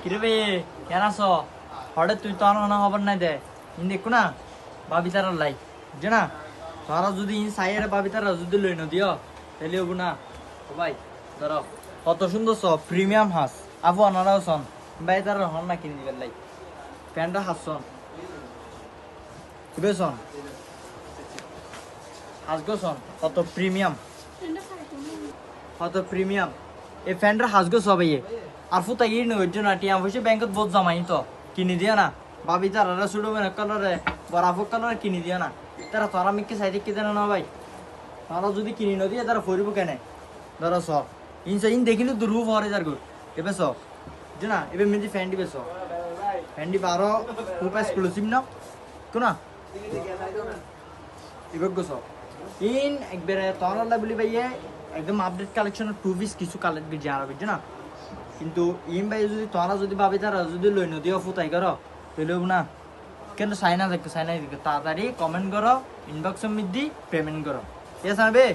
কিরে বে কেন আছো হঠাৎ তুই তো আনা খবর নাই দে ইন দেখো না ভাবি তার লাই বুঝছো না তোরা যদি ইন সাইয়ের ভাবি তারা যদি লই দিও তাহলে হবো না ও ভাই ধরো কত সুন্দর সব প্রিমিয়াম হাঁস আবু আনারাও সন ভাই তার হন না কিনে দিবেন লাই প্যান্টটা হাঁস সন কিবে সন হাঁস গো সন কত প্রিমিয়াম এই ফ্যানটা হাসগো সবাই আর ফুতা গিয়ে নইছো না টিয়া বসে ব্যাংকত বহুত জমাই তো কিনে দিও না ভাবি তারা শুধু মেনে কালারে বরাফক কালারে কিনে দিও না তারা তোরা মিকে সাইডে কি জানো না ভাই তারা যদি কিনে ন দিয়ে তারা ফরিব কেনে ধরো স ইন দেখিলে দুরু ভরে যার গো এবে স বুঝছো না এবে মেজি ফ্যান্ডি বেস ফ্যান্ডি বারো খুব এক্সক্লুসিভ না তো না এবে গো স ইন একবারে তোরা বলি ভাইয়ে একদম আপডেট কালেকশনের টু পিস কিছু কালেক্ট করে জানা বুঝছো না কিন্তু ইম ভাই যদি তোরা যদি ভাবি তারা যদি লই নদীও ফুটাই করো তাহলে না কেন সাইনা দেখো সাইনা দেখো তাড়াতাড়ি কমেন্ট করো ইনবক্সের মধ্যে পেমেন্ট করো ঠিক আছে